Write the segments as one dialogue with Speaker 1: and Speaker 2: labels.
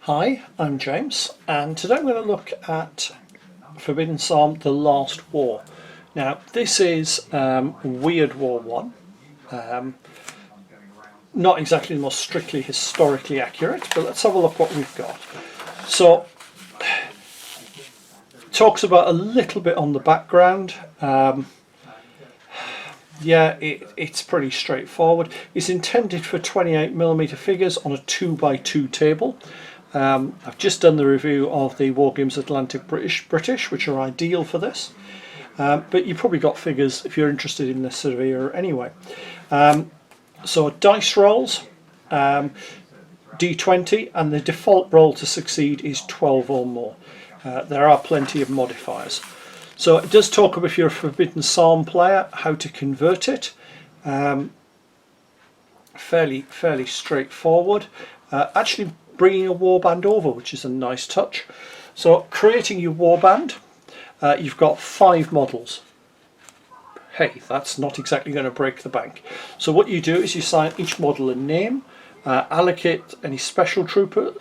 Speaker 1: Hi, I'm James, and today I'm going to look at Forbidden Psalm: The Last War. Now, this is Weird War 1. Not exactly the most strictly historically accurate, but let's have a look what we've got. So, talks about a little bit on the background. Yeah, it's pretty straightforward. It's intended for 28mm figures on a 2x2 table. I've just done the review of the Wargames Atlantic British, which are ideal for this. But you've probably got figures if you're interested in this sort of era anyway. So dice rolls, D20, and the default roll to succeed is 12 or more. There are plenty of modifiers. So it does talk about, if you're a Forbidden Psalm player, how to convert it. Fairly straightforward. Actually bringing a warband over, which is a nice touch. So creating your warband, you've got 5 models. Hey, that's not exactly going to break the bank. So what you do is you assign each model a name, allocate any special trooper,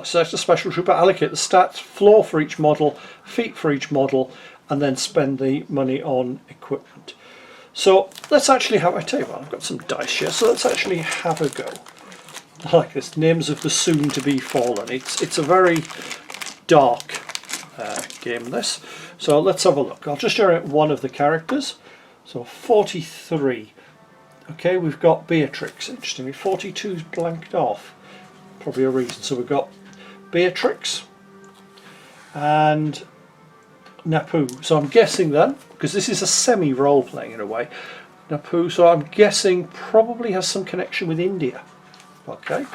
Speaker 1: select a special trooper, allocate the stats, floor for each model, feet for each model, and then spend the money on equipment. So let's actually have, I tell you what, I've got some dice here, so let's actually have a go. I like this, Names of the Soon to Be Fallen. It's a very dark game, this. So let's have a look. I'll just generate one of the characters. So 43. Okay, we've got Beatrix. Interestingly, 42's blanked off. Probably a reason. So we've got Beatrix and Napu. So I'm guessing then, because this is a semi-role playing in a way, Napu, so I'm guessing probably has some connection with India. Okay.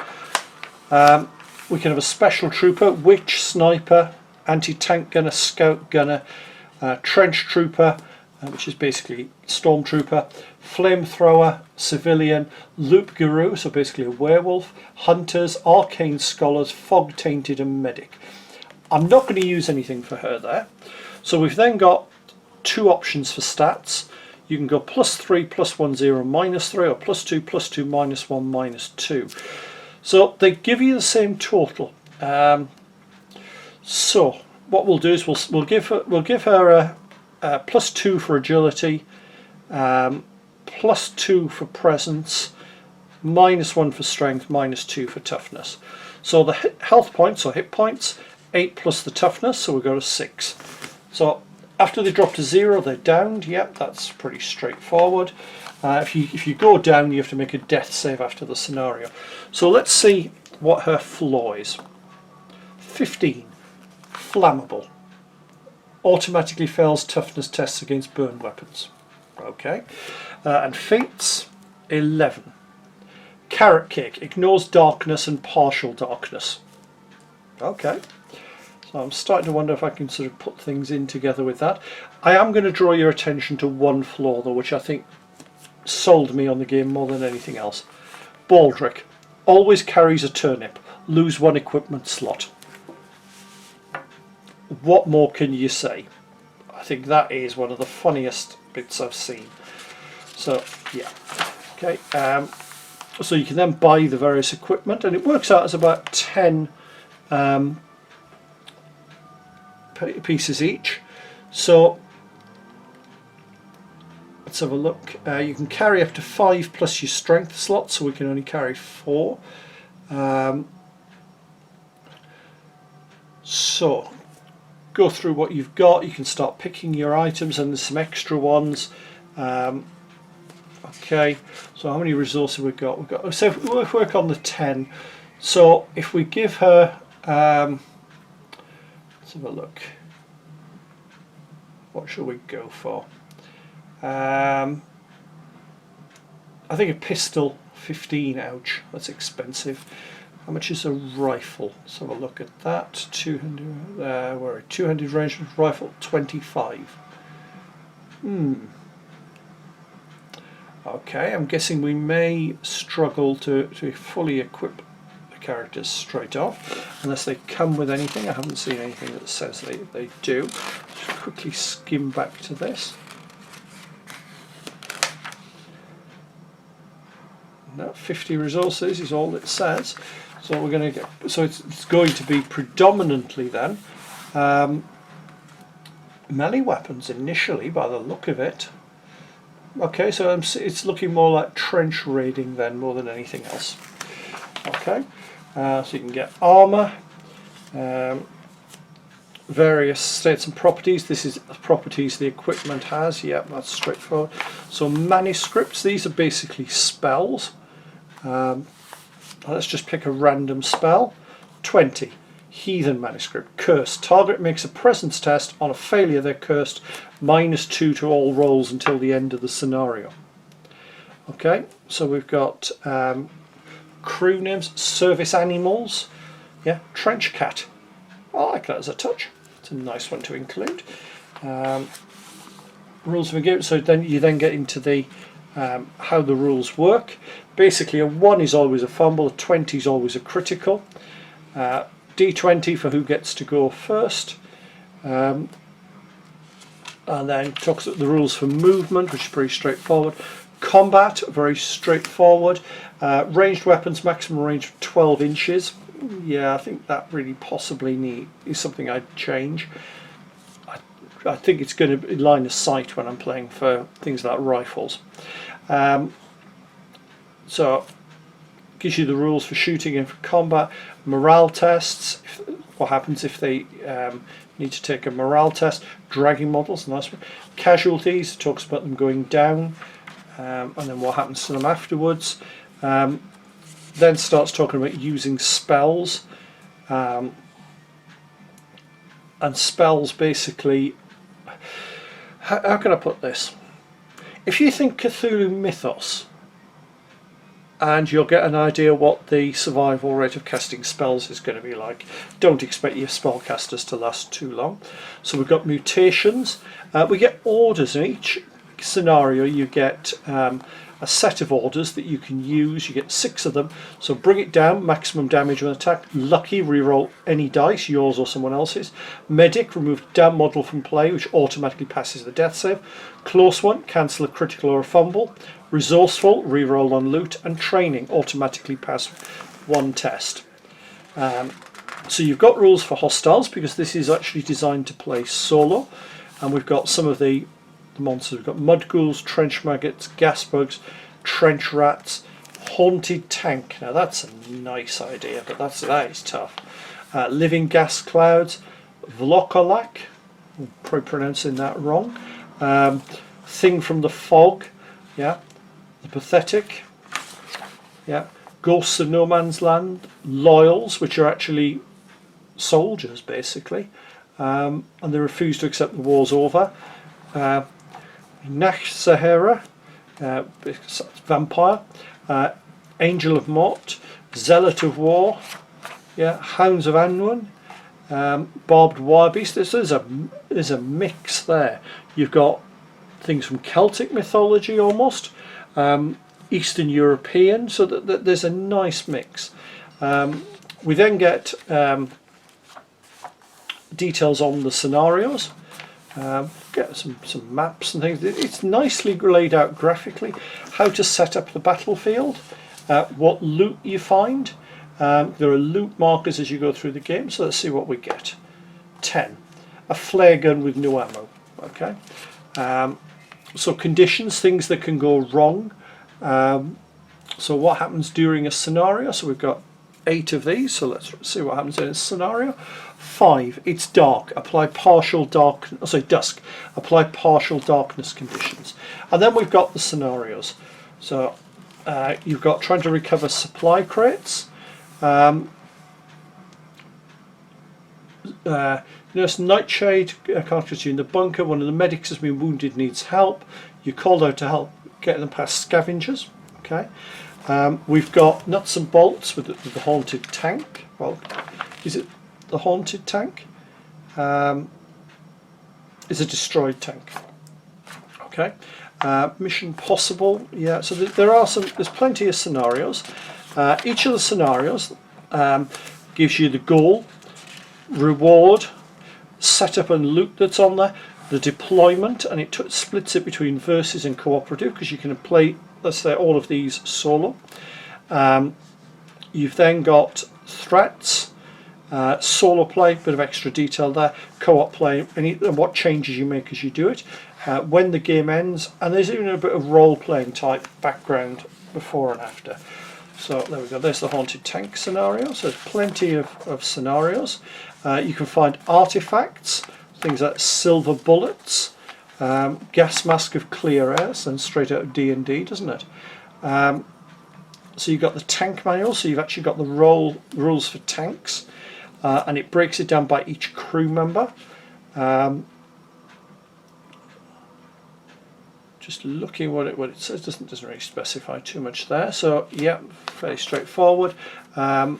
Speaker 1: We can have a special trooper, witch, sniper, anti-tank gunner, scout gunner, trench trooper, which is basically stormtrooper, flamethrower, civilian, loop guru, so basically a werewolf, hunters, arcane scholars, fog tainted, and medic. I'm not going to use anything for her there. So we've then got 2 options for stats. You can go +3, +1, 0, -3, or +2, +2, -1, -2. So they give you the same total. So what we'll do is we'll give her a +2 for agility, +2 for presence, -1 for strength, -2 for toughness. So the health points or hit points, 8 plus the toughness, so we go to 6. So after they drop to 0, they're downed. Yep, that's pretty straightforward. If you go down, you have to make a death save after the scenario. So let's see what her flaw is. 15, flammable. Automatically fails toughness tests against burned weapons. Okay. And feints, 11. Carrot cake, ignores darkness and partial darkness. Okay. So I'm starting to wonder if I can sort of put things in together with that. I am going to draw your attention to one flaw though, which I think sold me on the game more than anything else. Baldric, always carries a turnip, lose 1 equipment slot. What more can you say? I think that is one of the funniest bits I've seen. So yeah, okay. So you can then buy the various equipment, and it works out as about 10 pieces each. So let's have a look. You can carry up to 5 plus your strength slot, so we can only carry 4. So go through what you've got. You can start picking your items, and there's some extra ones. Okay, so how many resources we've got? We've got, so if we work on the 10. So if we give her, let's have a look. What shall we go for? I think a pistol, 15. Ouch, that's expensive. How much is a rifle? Let's have a look at that. 200. Where 200 range rifle, 25. Okay, I'm guessing we may struggle to fully equip the characters straight off, unless they come with anything. I haven't seen anything that says they do. Just quickly skim back to this. No, 50 resources is all it says. So we're going to get, so it's going to be predominantly then melee weapons initially, by the look of it. Okay, so it's looking more like trench raiding then, more than anything else. Okay, so you can get armor, various states and properties. This is properties the equipment has. Yeah, that's straightforward. So manuscripts, these are basically spells. Let's just pick a random spell. 20. Heathen manuscript. Cursed. Target makes a presence test. On a failure they're cursed. -2 to all rolls until the end of the scenario. Okay, so we've got crew names, service animals. Yeah, trench cat. I like that as a touch. It's a nice one to include. Rules of the game. So then you get into the how the rules work. Basically, a 1 is always a fumble, a 20 is always a critical. D20 for who gets to go first. And then talks about the rules for movement, which is pretty straightforward. Combat, very straightforward. Ranged weapons, maximum range of 12 inches. Yeah, I think that really possibly is something I'd change. I think it's going to be line of sight when I'm playing for things like rifles. So gives you the rules for shooting and for combat. Morale tests, what happens if they need to take a morale test. Dragging models, nice one. Casualties, talks about them going down, and then what happens to them afterwards. Then starts talking about using spells, and spells basically, how can I put this? If you think Cthulhu mythos, and you'll get an idea what the survival rate of casting spells is going to be like. Don't expect your spellcasters to last too long. So we've got mutations. We get orders in each scenario. You get a set of orders that you can use. You get 6 of them. So bring it down, maximum damage on attack. Lucky, reroll any dice, yours or someone else's. Medic, remove damn model from play, which automatically passes the death save. Close one, cancel a critical or a fumble. Resourceful, reroll on loot. And training, automatically pass 1 test. So you've got rules for hostiles, because this is actually designed to play solo. And we've got some of the monsters. We've got mud ghouls, trench maggots, gas bugs, trench rats, haunted tank. Now that's a nice idea, but that is tough. Living gas clouds, Vlokolak, I'm probably pronouncing that wrong. Thing from the fog, yeah. The pathetic, yeah. Ghosts of no man's land, loyals, which are actually soldiers basically, and they refuse to accept the war's over. Nash Sahara, vampire, Angel of Mort, Zealot of War, yeah, Hounds of Anwen, Barbed Wire Beast. There's a mix there. You've got things from Celtic mythology almost, Eastern European, so that there's a nice mix. We then get details on the scenarios. Get some maps and things. It's nicely laid out graphically. How to set up the battlefield, what loot you find. There are loot markers as you go through the game. So let's see what we get. 10. A flare gun with no ammo. Okay. So conditions, things that can go wrong. So what happens during a scenario? So we've got 8 of these. So let's see what happens in a scenario. 5. It's dark. Apply partial dusk. Apply partial darkness conditions. And then we've got the scenarios. So you've got trying to recover supply crates. Nurse Nightshade can't get you in the bunker. One of the medics has been wounded, needs help. You're called out to help get them past scavengers. Okay. We've got nuts and bolts with the haunted tank. Well, is it the haunted tank? Is a destroyed tank. Okay. Mission possible. Yeah. So there's plenty of scenarios. Each of the scenarios gives you the goal, reward, setup and loot that's on there, the deployment, and it splits it between versus and cooperative, because you can play, let's say, all of these solo. You've then got threats, solo play, bit of extra detail there, co-op play, and what changes you make as you do it, when the game ends, and there's even a bit of role-playing type background before and after. So there we go, there's the haunted tank scenario. So there's plenty of scenarios. You can find artifacts, things like silver bullets, gas mask of clear air, and straight out of D&D, doesn't it? So you've got the tank manual, so you've actually got the rules for tanks, and it breaks it down by each crew member. Just looking what it says, doesn't really specify too much there. So yeah, very straightforward. I'm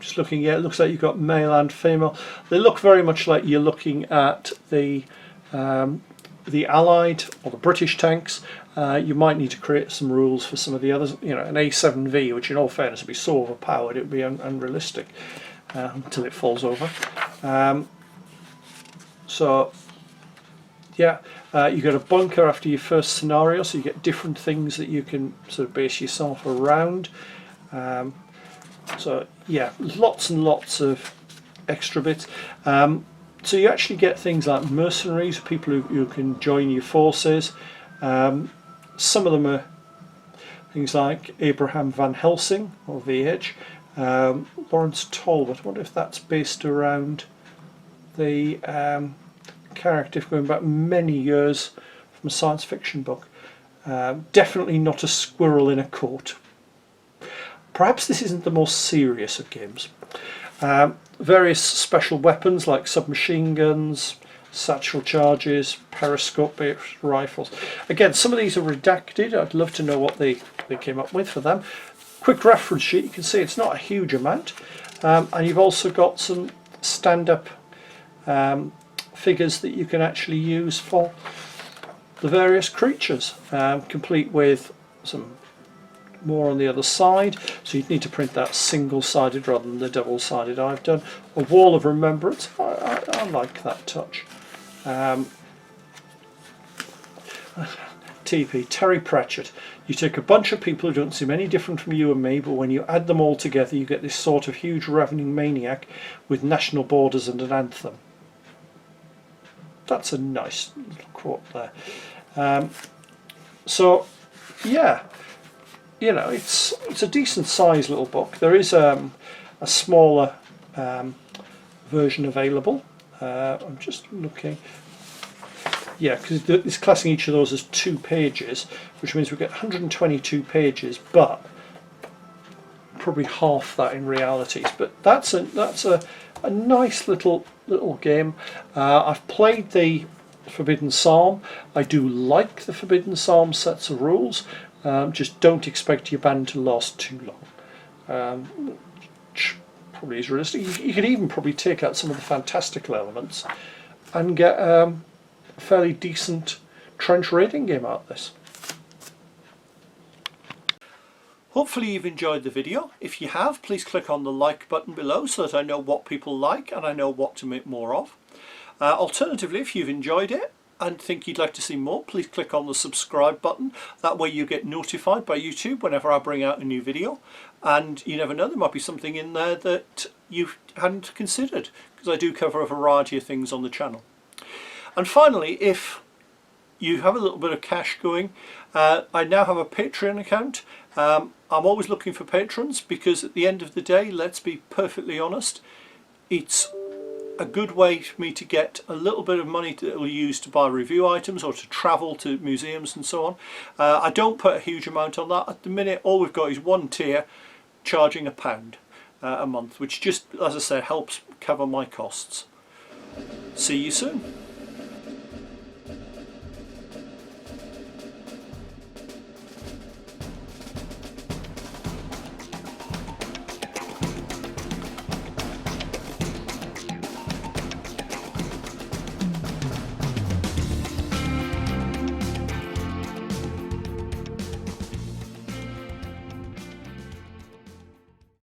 Speaker 1: just looking. Yeah, it looks like you've got male and female. They look very much like you're looking at the Allied or the British tanks. You might need to create some rules for some of the others. You know, an A7V, which in all fairness would be so overpowered, it would be unrealistic until it falls over. So yeah, you get a bunker after your first scenario, so you get different things that you can sort of base yourself around. So yeah, lots and lots of extra bits. So you actually get things like mercenaries, people who can join your forces. Some of them are things like Abraham Van Helsing, or VH. Lawrence Talbot, I wonder if that's based around the character going back many years from a science fiction book. Definitely not a squirrel in a coat. Perhaps this isn't the most serious of games. Various special weapons like submachine guns, satchel charges, periscope-based rifles. Again, some of these are redacted. I'd love to know what they came up with for them. Quick reference sheet, you can see it's not a huge amount. And you've also got some stand-up figures that you can actually use for the various creatures, complete with some more on the other side. So you'd need to print that single-sided rather than the double-sided I've done. A wall of remembrance. I like that touch. TP, Terry Pratchett. You take a bunch of people who don't seem any different from you and me, but when you add them all together you get this sort of huge ravening maniac with national borders and an anthem. That's a nice little quote there. So yeah, you know, it's a decent sized little book. There is a smaller version available. I'm just looking. Yeah, because it's classing each of those as 2 pages, which means we get 122 pages, but probably half that in realities. But that's a nice little game. I've played the Forbidden Psalm. I do like the Forbidden Psalm sets of rules. Just don't expect your band to last too long. Which probably is realistic. You could even probably take out some of the fantastical elements and get a fairly decent trench raiding game out of this. Hopefully you've enjoyed the video. If you have, please click on the like button below so that I know what people like and I know what to make more of. Alternatively, if you've enjoyed it and think you'd like to see more, please click on the subscribe button. That way you get notified by YouTube whenever I bring out a new video. And you never know, there might be something in there that you hadn't considered, because I do cover a variety of things on the channel. And finally, if you have a little bit of cash going, I now have a Patreon account. I'm always looking for patrons, because at the end of the day, let's be perfectly honest, it's a good way for me to get a little bit of money that will use to buy review items or to travel to museums and so on. I don't put a huge amount on that. At the minute, all we've got is one tier charging £1 a month, which just, as I said, helps cover my costs. See you soon.